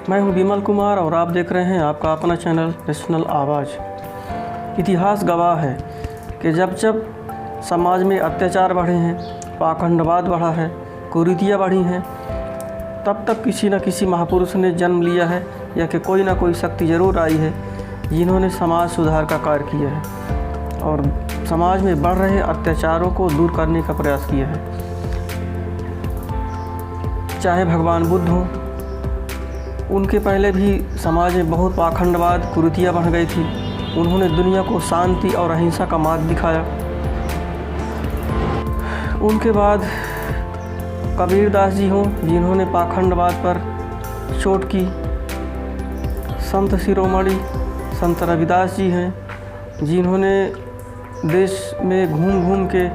मैं हूं विमल कुमार और आप देख रहे हैं आपका अपना चैनल नेशनल आवाज़। इतिहास गवाह है कि जब जब समाज में अत्याचार बढ़े हैं, पाखंडवाद बढ़ा है, कुरीतियाँ बढ़ी हैं, तब तब किसी न किसी महापुरुष ने जन्म लिया है या कि कोई ना कोई शक्ति ज़रूर आई है जिन्होंने समाज सुधार का कार्य किया है और समाज में बढ़ रहे अत्याचारों को दूर करने का प्रयास किया है। चाहे भगवान बुद्ध हों, उनके पहले भी समाज में बहुत पाखंडवाद कुरीतियाँ बढ़ गई थी। उन्होंने दुनिया को शांति और अहिंसा का मार्ग दिखाया। उनके बाद कबीरदास जी हों, जिन्होंने पाखंडवाद पर चोट की। संत शिरोमणि संत रविदास जी हैं, जिन्होंने देश में घूम घूम के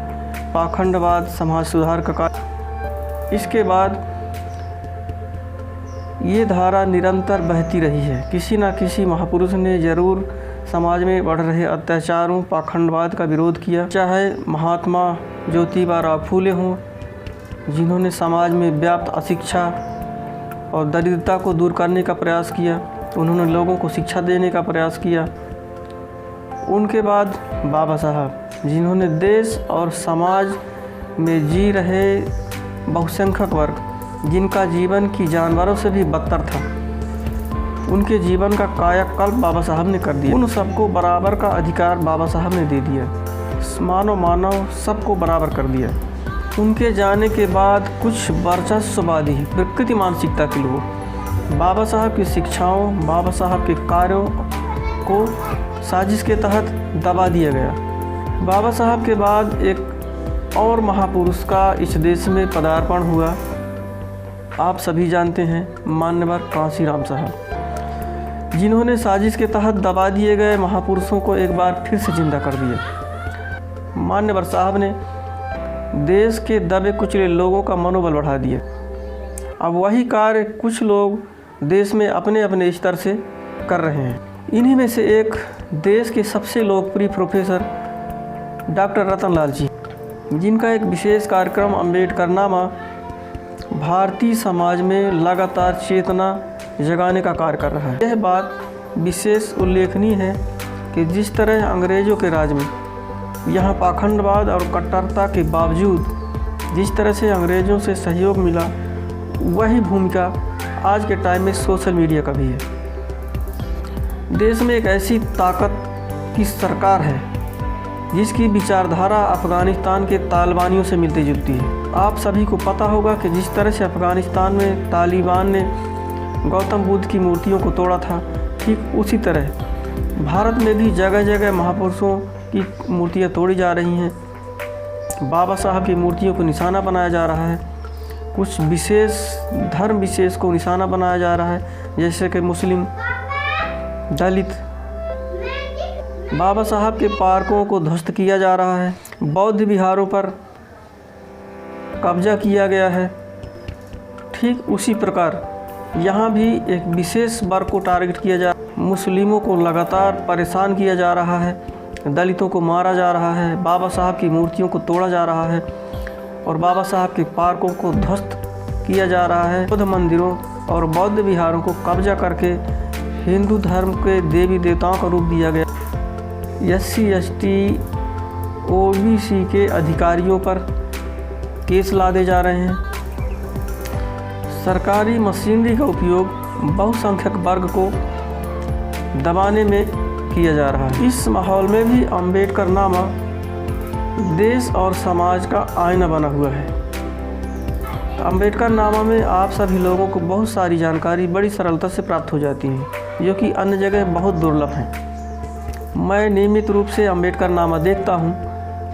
पाखंडवाद समाज सुधार का कार्य। इसके बाद ये धारा निरंतर बहती रही है। किसी न किसी महापुरुष ने ज़रूर समाज में बढ़ रहे अत्याचारों पाखंडवाद का विरोध किया। चाहे महात्मा ज्योतिबा फूले हों, जिन्होंने समाज में व्याप्त अशिक्षा और दरिद्रता को दूर करने का प्रयास किया, उन्होंने लोगों को शिक्षा देने का प्रयास किया। उनके बाद बाबा साहब, जिन्होंने देश और समाज में जी रहे बहुसंख्यक वर्ग, जिनका जीवन की जानवरों से भी बदतर था, उनके जीवन का कायाकल्प बाबा साहब ने कर दिया। उन सबको बराबर का अधिकार बाबा साहब ने दे दिया। मानव सबको बराबर कर दिया। उनके जाने के बाद कुछ वर्चस्ववादी प्रकृति मानसिकता के लोग बाबा साहब की शिक्षाओं, बाबा साहब के कार्यों को साजिश के तहत दबा दिया गया। बाबा साहब के बाद एक और महापुरुष का इस देश में पदार्पण हुआ। आप सभी जानते हैं, मान्यवर कांशीराम साहब, जिन्होंने साजिश के तहत दबा दिए गए महापुरुषों को एक बार फिर से जिंदा कर दिया। मान्यवर साहब ने देश के दबे कुचले लोगों का मनोबल बढ़ा दिया। अब वही कार्य कुछ लोग देश में अपने अपने स्तर से कर रहे हैं। इन्हीं में से एक देश के सबसे लोकप्रिय प्रोफेसर डॉक्टर रतनलाल जी, जिनका एक विशेष कार्यक्रम अम्बेडकरनामा भारतीय समाज में लगातार चेतना जगाने का कार्य कर रहा है। यह बात विशेष उल्लेखनीय है कि जिस तरह अंग्रेज़ों के राज में यहाँ पाखंडवाद और कट्टरता के बावजूद जिस तरह से अंग्रेज़ों से सहयोग मिला, वही भूमिका आज के टाइम में सोशल मीडिया का भी है। देश में एक ऐसी ताकत की सरकार है जिसकी विचारधारा अफ़गानिस्तान के तालिबानियों से मिलती जुलती है। आप सभी को पता होगा कि जिस तरह से अफ़गानिस्तान में तालिबान ने गौतम बुद्ध की मूर्तियों को तोड़ा था, ठीक उसी तरह भारत में भी जगह जगह महापुरुषों की मूर्तियां तोड़ी जा रही हैं। बाबा साहब की मूर्तियों को निशाना बनाया जा रहा है। कुछ विशेष धर्म विशेष को निशाना बनाया जा रहा है, जैसे कि मुस्लिम, दलित। बाबा साहब के पार्कों को ध्वस्त किया जा रहा है। बौद्ध विहारों पर कब्जा किया गया है। ठीक उसी प्रकार यहाँ भी एक विशेष वर्ग को टारगेट किया जा रहा है। मुस्लिमों को लगातार परेशान किया जा रहा है, दलितों को मारा जा रहा है, बाबा साहब की मूर्तियों को तोड़ा जा रहा है और बाबा साहब के पार्कों को ध्वस्त किया जा रहा है। बौद्ध मंदिरों और बौद्ध विहारों को कब्जा करके हिंदू धर्म के देवी देवताओं का रूप दिया गया। SC ST OBC के अधिकारियों पर केस लादे जा रहे हैं। सरकारी मशीनरी का उपयोग बहुसंख्यक वर्ग को दबाने में किया जा रहा है। इस माहौल में भी अम्बेडकरनामा देश और समाज का आईना बना हुआ है। अम्बेडकरनामा में आप सभी लोगों को बहुत सारी जानकारी बड़ी सरलता से प्राप्त हो जाती है, जो कि अन्य जगह बहुत दुर्लभ है। मैं नियमित रूप से अम्बेडकरनामा देखता हूँ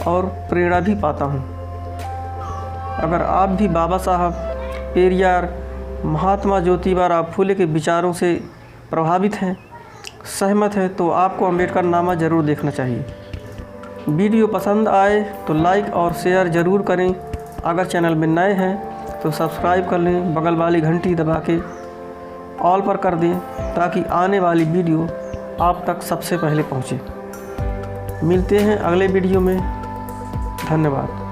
और प्रेरणा भी पाता हूँ। अगर आप भी बाबा साहब, पेरियार, महात्मा ज्योतिबा फूले के विचारों से प्रभावित हैं, सहमत हैं, तो आपको अम्बेडकरनामा ज़रूर देखना चाहिए। वीडियो पसंद आए तो लाइक और शेयर ज़रूर करें। अगर चैनल में नए हैं तो सब्सक्राइब कर लें, बगल वाली घंटी दबा के ऑल पर कर दें, ताकि आने वाली वीडियो आप तक सबसे पहले पहुँचे। मिलते हैं अगले वीडियो में। धन्यवाद।